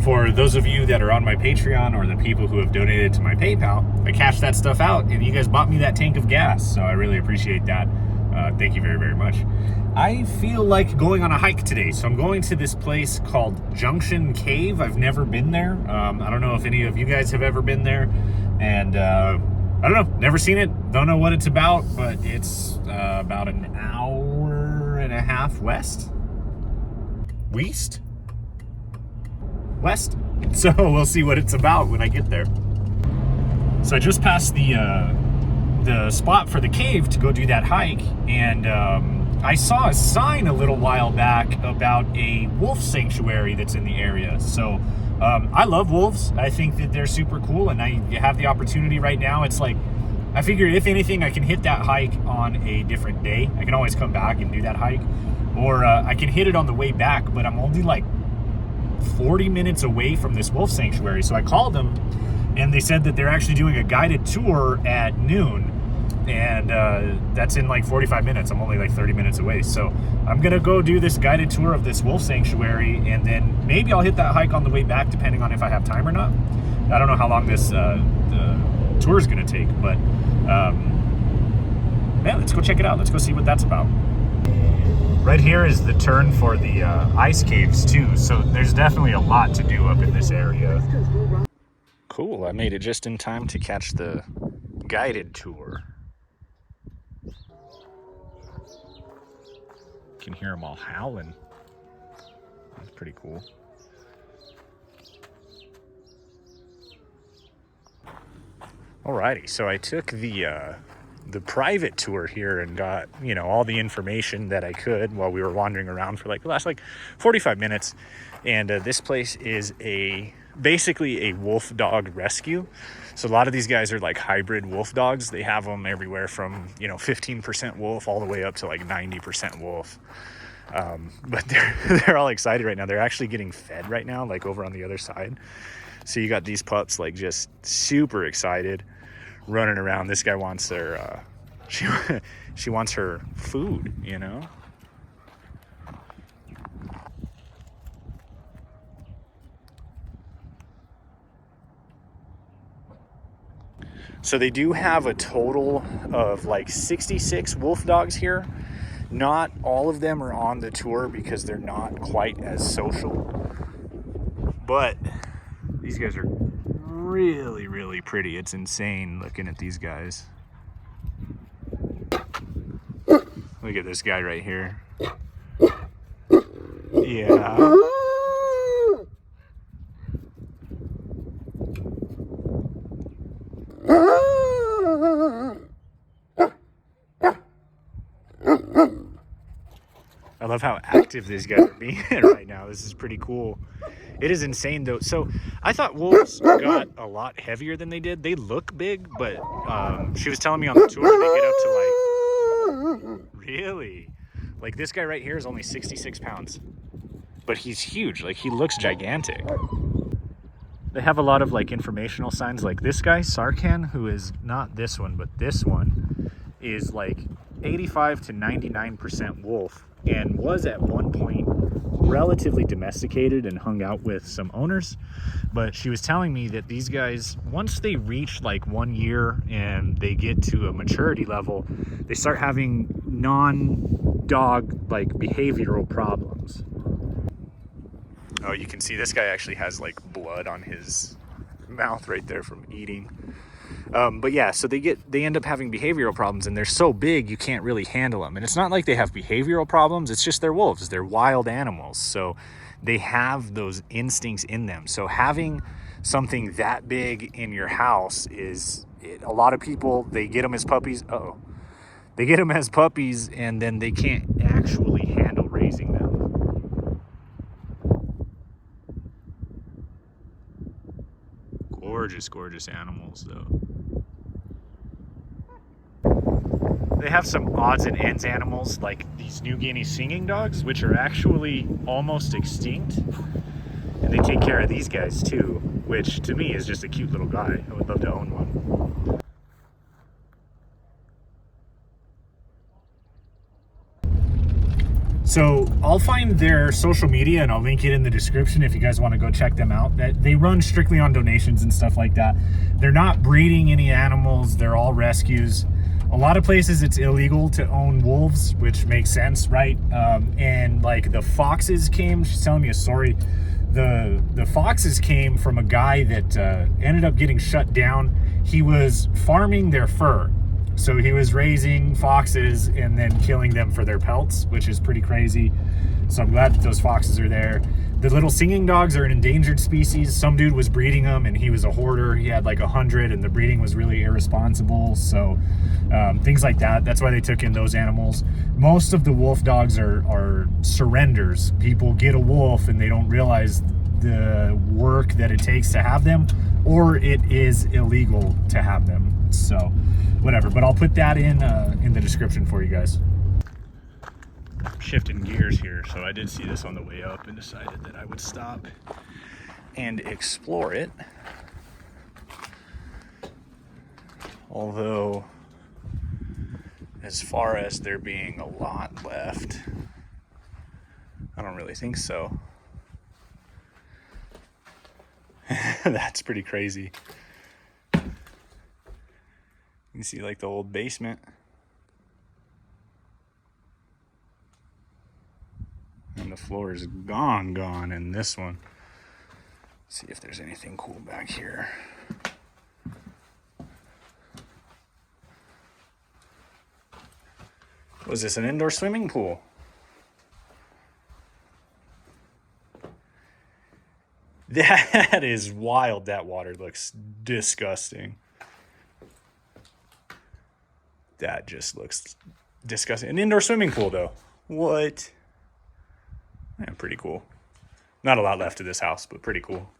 For those of you that are on my Patreon or the people who have donated to my PayPal, I cashed that stuff out and you guys bought me that tank of gas. So I really appreciate that. Thank you very, very much. I feel like going on a hike today. So I'm going to this place called Junction Cave. I've never been there. I don't know if any of you guys have ever been there. And I don't know, never seen it. Don't know what it's about, but it's about an hour and a half west. West. So we'll see what it's about when I get there. So I just passed the spot for the cave to go do that hike, and I saw a sign a little while back about a wolf sanctuary that's in the area. So I love wolves. I think that they're super cool, and I have the opportunity right now. It's like, I figured if anything, I can hit that hike on a different day. I can always come back and do that hike, or I can hit it on the way back, but I'm only like 40 minutes away from this wolf sanctuary. So I called them and they said that they're actually doing a guided tour at noon, and that's in like 45 minutes. I'm only like 30 minutes away. So I'm gonna go do this guided tour of this wolf sanctuary, and then maybe I'll hit that hike on the way back depending on if I have time or not. I don't know how long this tour is gonna take, but man, let's go check it out. Let's go see what that's about. Right here is the turn for the ice caves too, so there's definitely a lot to do up in this area. Cool, I made it just in time to catch the guided tour. You can hear them all howling. That's pretty cool. Alrighty, so I took the private tour here and got, you know, all the information that I could while we were wandering around for like the last 45 minutes. And this place is basically a wolf dog rescue. So a lot of these guys are like hybrid wolf dogs. They have them everywhere from, you know, 15% wolf all the way up to like 90% wolf. But they're all excited right now. They're actually getting fed right now, like over on the other side. So you got these pups like just super excited, running around. This guy wants their she wants her food, you know. So they do have a total of like 66 wolf dogs here. Not all of them are on the tour because they're not quite as social, but these guys are really, really pretty. It's insane looking at these guys. Look at this guy right here. Yeah. I love how active these guys are being right now. This is pretty cool. It is insane though. So I thought wolves got a lot heavier than they did. They look big, but she was telling me on the tour they get up to like, really? Like this guy right here is only 66 pounds, but he's huge. Like he looks gigantic. They have a lot of like informational signs, like this guy, Sarkan, who is not this one, but this one is like 85 to 99% wolf, and was at one point relatively domesticated and hung out with some owners. But she was telling me that these guys, once they reach like 1 year and they get to a maturity level, they start having non-dog like behavioral problems. Oh, you can see this guy actually has like blood on his mouth right there from eating. But yeah, so they end up having behavioral problems, and they're so big you can't really handle them. And it's not like they have behavioral problems, it's just they're wolves. They're wild animals, so they have those instincts in them. So having something that big in your house a lot of people, they get them as puppies. They get them as puppies, and then they can't actually handle raising them. Gorgeous, gorgeous animals though. They have some odds and ends animals like these New Guinea singing dogs, which are actually almost extinct. And they take care of these guys too, which to me is just a cute little guy. I would love to own one. So I'll find their social media and I'll link it in the description if you guys want to go check them out. They run strictly on donations and stuff like that. They're not breeding any animals. They're all rescues. A lot of places it's illegal to own wolves, which makes sense, right? And like the foxes came, she's telling me a story. The foxes came from a guy that ended up getting shut down. He was farming their fur. So he was raising foxes and then killing them for their pelts, which is pretty crazy. So I'm glad that those foxes are there. The little singing dogs are an endangered species. Some dude was breeding them and he was a hoarder. He had like 100 and the breeding was really irresponsible. So things like that. That's why they took in those animals. Most of the wolf dogs are surrenders. People get a wolf and they don't realize the work that it takes to have them, or it is illegal to have them. So whatever, but I'll put that in the description for you guys. Shifting gears here, so I did see this on the way up and decided that I would stop and explore it. Although, as far as there being a lot left, I don't really think so. That's pretty crazy. You can see like the old basement. And the floor is gone in this one. Let's see if there's anything cool back here. Was this an indoor swimming pool? That is wild. That water looks disgusting. That just looks disgusting. An indoor swimming pool, though. What? Yeah, pretty cool. Not a lot left of this house, but pretty cool.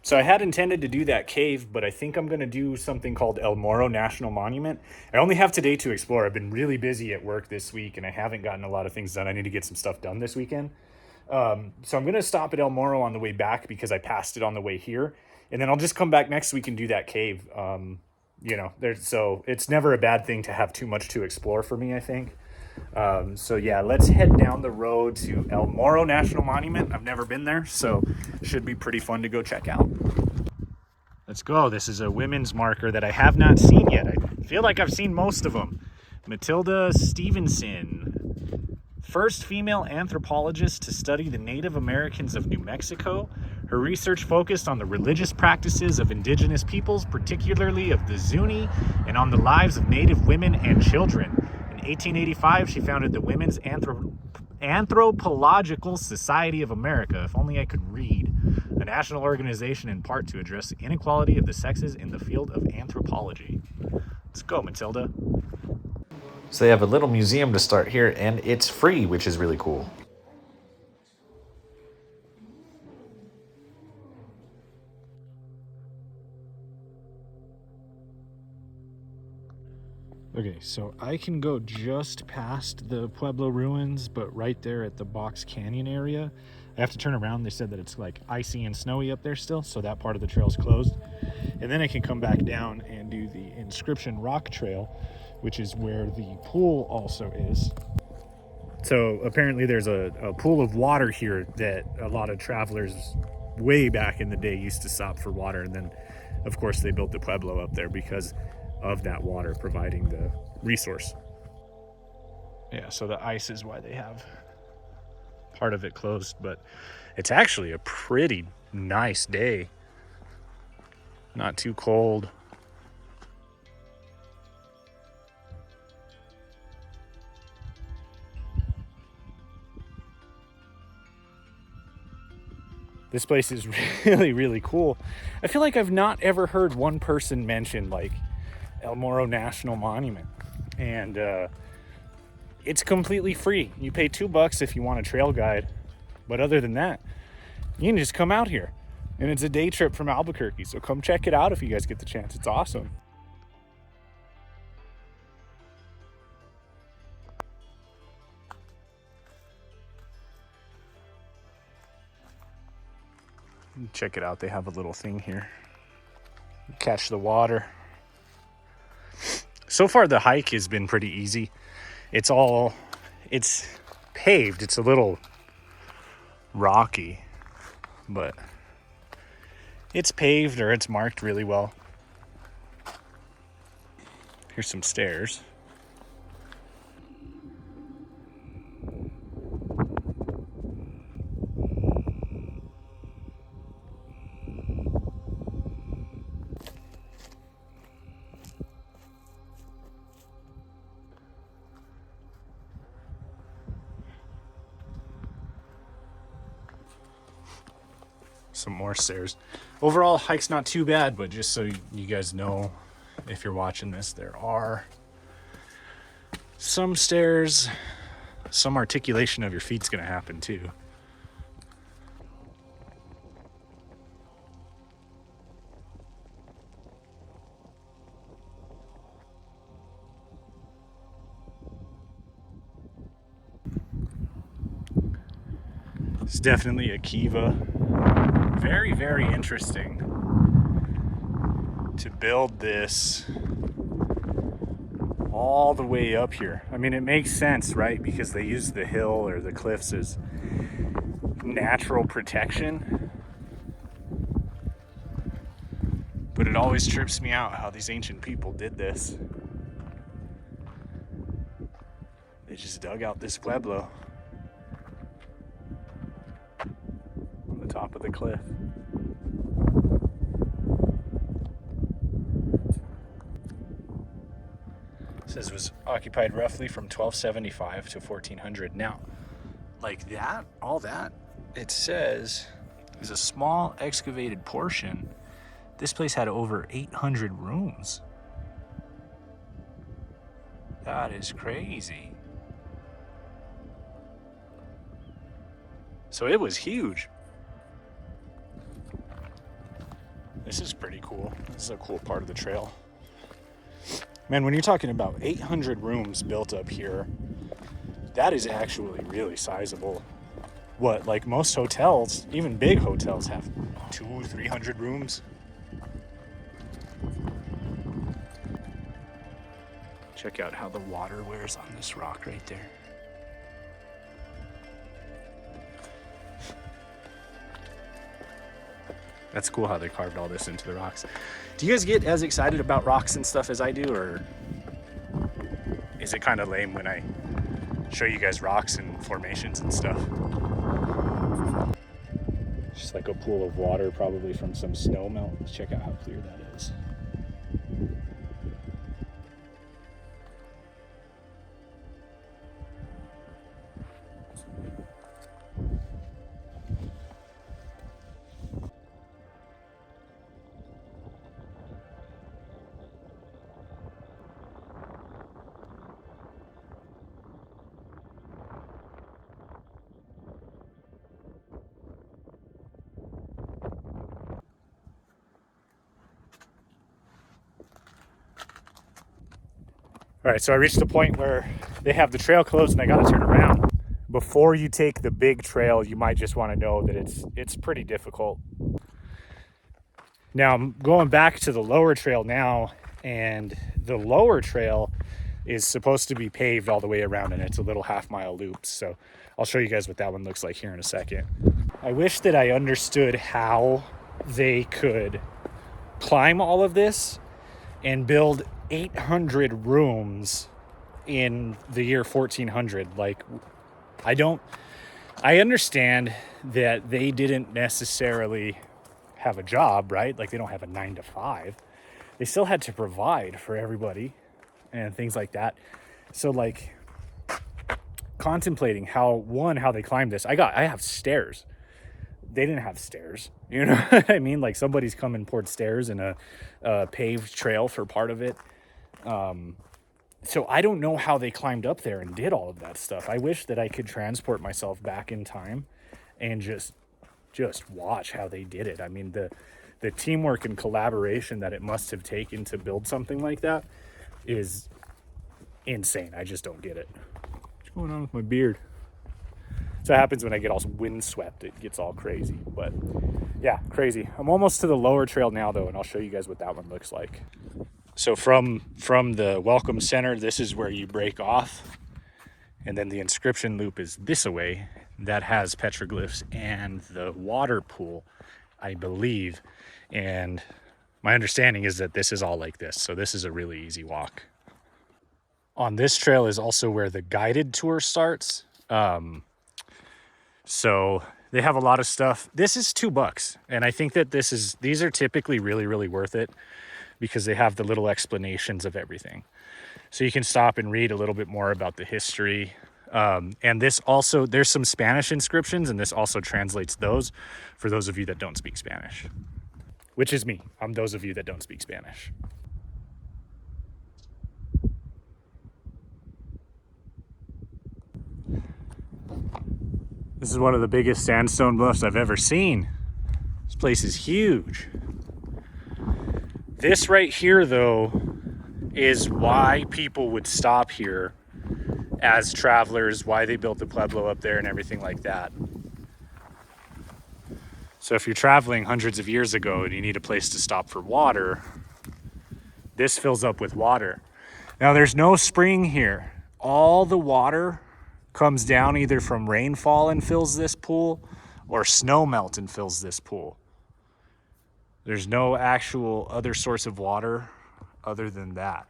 So I had intended to do that cave, but I think I'm going to do something called El Morro National Monument. I only have today to explore. I've been really busy at work this week, and I haven't gotten a lot of things done. I need to get some stuff done this weekend. So I'm going to stop at El Morro on the way back because I passed it on the way here. And then I'll just come back next week and do that cave. You know, so it's never a bad thing to have too much to explore for me, I think. So yeah, let's head down the road to El Morro National Monument. I've never been there, so it should be pretty fun to go check out. Let's go. This is a women's marker that I have not seen yet. I feel like I've seen most of them. Matilda Stevenson, first female anthropologist to study the Native Americans of New Mexico. Her research focused on the religious practices of indigenous peoples, particularly of the Zuni, and on the lives of Native women and children. In 1885, she founded the Women's Anthropological Society of America, if only I could read, a national organization in part to address the inequality of the sexes in the field of anthropology. Let's go, Matilda. So they have a little museum to start here, and it's free, which is really cool. Okay, so I can go just past the Pueblo ruins, but right there at the Box Canyon area, I have to turn around. They said that it's like icy and snowy up there still, so that part of the trail's closed. And then I can come back down and do the Inscription Rock Trail, which is where the pool also is. So apparently there's a pool of water here that a lot of travelers way back in the day used to stop for water. And then, of course, they built the Pueblo up there because of that water providing the resource. Yeah, so the ice is why they have part of it closed, but it's actually a pretty nice day. Not too cold. This place is really, really cool. I feel like I've not ever heard one person mention like El Morro National Monument, and it's completely free. You pay $2 if you want a trail guide, but other than that, you can just come out here, and it's a day trip from Albuquerque, so come check it out if you guys get the chance. It's awesome. Check it out. They have a little thing here. Catch the water. So far the hike has been pretty easy. It's all It's paved. It's a little rocky, but it's paved or it's marked really well. Here's some stairs. Some more stairs. Overall, hike's not too bad, but just so you guys know, if you're watching this, there are some stairs. Some articulation of your feet's gonna happen too. It's definitely a kiva. Very, very interesting to build this all the way up here. I mean, it makes sense, right? Because they use the hill or the cliffs as natural protection. But it always trips me out how these ancient people did this. They just dug out this Pueblo on the top of the cliff. It says it was occupied roughly from 1275 to 1400. Now, like that, all that, it says is a small excavated portion. This place had over 800 rooms. That is crazy. So it was huge. This is pretty cool. This is a cool part of the trail. Man, when you're talking about 800 rooms built up here, that is actually really sizable. What, like most hotels, even big hotels, have 200-300 rooms. Check out how the water wears on this rock right there. That's cool how they carved all this into the rocks. Do you guys get as excited about rocks and stuff as I do, or is it kind of lame when I show you guys rocks and formations and stuff? Just like a pool of water, probably from some snow melt. Let's check out how clear that is. All right, so I reached the point where they have the trail closed and I got to turn around. Before you take the big trail, you might just want to know that it's pretty difficult. Now I'm going back to the lower trail now, and the lower trail is supposed to be paved all the way around, and it's a little half-mile loop. So I'll show you guys what that one looks like here in a second. I wish that I understood how they could climb all of this and build 800 rooms in the year 1400. Like, I understand that they didn't necessarily have a job, right? Like, they don't have a 9-to-5. They still had to provide for everybody and things like that. So, like, contemplating how they climbed this. I have stairs. They didn't have stairs. You know what I mean? Like, somebody's come and poured stairs in a paved trail for part of it. So I don't know how they climbed up there and did all of that stuff. I wish that I could transport myself back in time and just watch how they did it. I mean, the teamwork and collaboration that it must have taken to build something like that is insane. I just don't get it. What's going on with my beard? So it happens when I get all windswept. It gets all crazy. But yeah, crazy. I'm almost to the lower trail now, though, and I'll show you guys what that one looks like. So from the Welcome Center, this is where you break off And then the Inscription Loop is this away. That has petroglyphs and the water pool, I believe. And my understanding is that this is all like this. So this is a really easy walk. On this trail is also where the guided tour starts. So they have a lot of stuff. This is $2. And I think that these are typically really, really worth it because they have the little explanations of everything. So you can stop and read a little bit more about the history. And this also, there's some Spanish inscriptions, and this also translates those for those of you that don't speak Spanish, which is me. I'm those of you that don't speak Spanish. This is one of the biggest sandstone bluffs I've ever seen. This place is huge. This right here, though, is why people would stop here as travelers, why they built the Pueblo up there and everything like that. So if you're traveling hundreds of years ago and you need a place to stop for water, this fills up with water. Now there's no spring here. All the water comes down either from rainfall and fills this pool or snow melt and fills this pool. There's no actual other source of water other than that.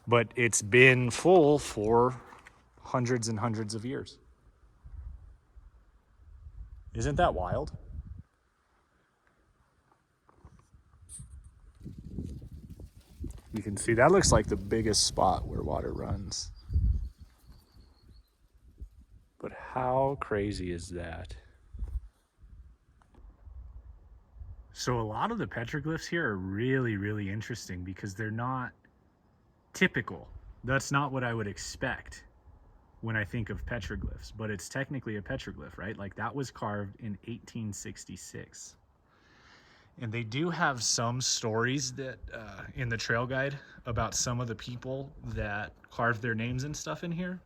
But it's been full for hundreds and hundreds of years. Isn't that wild? You can see that looks like the biggest spot where water runs. But how crazy is that? So a lot of the petroglyphs here are really, really interesting because they're not typical. That's not what I would expect when I think of petroglyphs, but it's technically a petroglyph, right? Like that was carved in 1866. And they do have some stories that in the trail guide about some of the people that carved their names and stuff in here.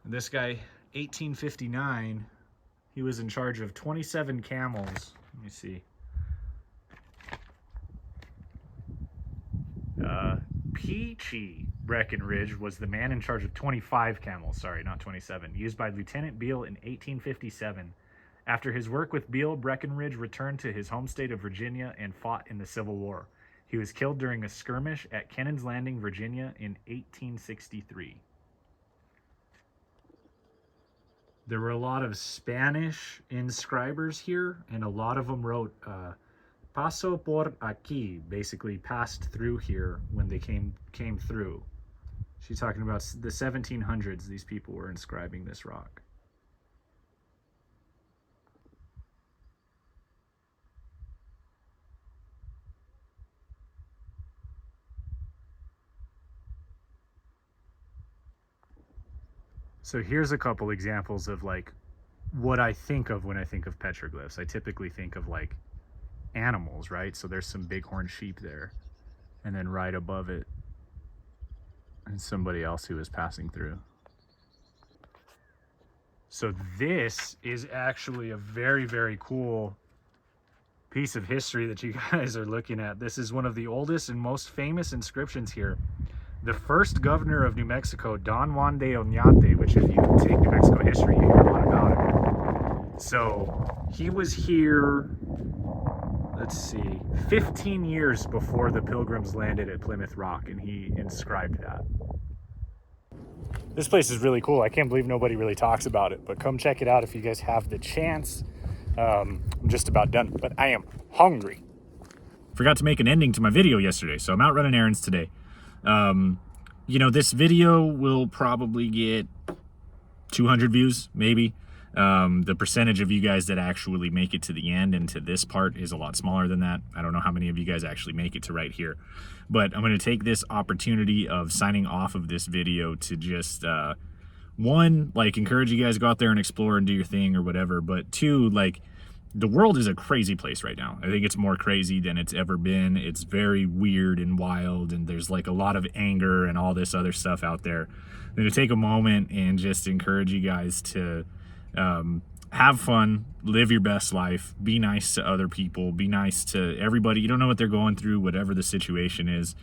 And this guy, 1859, he was in charge of 27 camels. Let me see. Peachy Breckenridge was the man in charge of 25 camels, sorry, not 27, used by Lieutenant Beale in 1857. After his work with Beale, Breckenridge returned to his home state of Virginia and fought in the Civil War. He was killed during a skirmish at Kennan's Landing, Virginia in 1863. There were a lot of Spanish inscribers here, and a lot of them wrote Paso por aquí, basically passed through here when they came through. She's talking about the 1700s, these people were inscribing this rock. So here's a couple examples of like what I think of when I think of petroglyphs. I typically think of like animals, right? So there's some bighorn sheep there, and then right above it is somebody else who is passing through. So this is actually a very, very cool piece of history that you guys are looking at. This is one of the oldest and most famous inscriptions here. The first governor of New Mexico, Don Juan de Oñate, which if you take New Mexico history, you hear a lot about it. So he was here, let's see, 15 years before the Pilgrims landed at Plymouth Rock, and he inscribed that. This place is really cool. I can't believe nobody really talks about it, but come check it out if you guys have the chance. I'm just about done, but I am hungry. Forgot to make an ending to my video yesterday, so I'm out running errands today. You know, this video will probably get 200 views, maybe. The percentage of you guys that actually make it to the end and to this part is a lot smaller than that. I don't know how many of you guys actually make it to right here, but I'm going to take this opportunity of signing off of this video to just, one, like encourage you guys to go out there and explore and do your thing or whatever, but two, like, the world is a crazy place right now. I think it's more crazy than it's ever been. It's very weird and wild, and there's like a lot of anger and all this other stuff out there. I'm going to take a moment and just encourage you guys to have fun, live your best life, be nice to other people, be nice to everybody. You don't know what they're going through, whatever the situation is.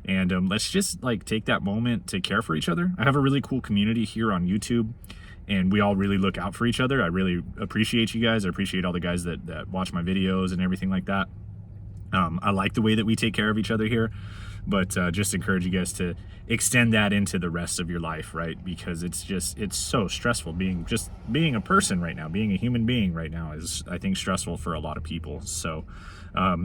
And let's just like take that moment to care for each other. I have a really cool community here on YouTube, and we all really look out for each other. I really appreciate you guys. I appreciate all the guys that watch my videos and everything like that. I like the way that we take care of each other here, but just encourage you guys to extend that into the rest of your life, right? Because it's so stressful being a person right now. Being a human being right now is, I think, stressful for a lot of people. So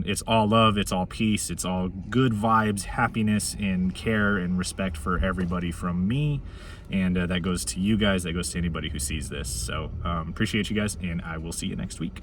it's all love, it's all peace, it's all good vibes, happiness, and care and respect for everybody from me. And that goes to you guys, that goes to anybody who sees this. So appreciate you guys, and I will see you next week.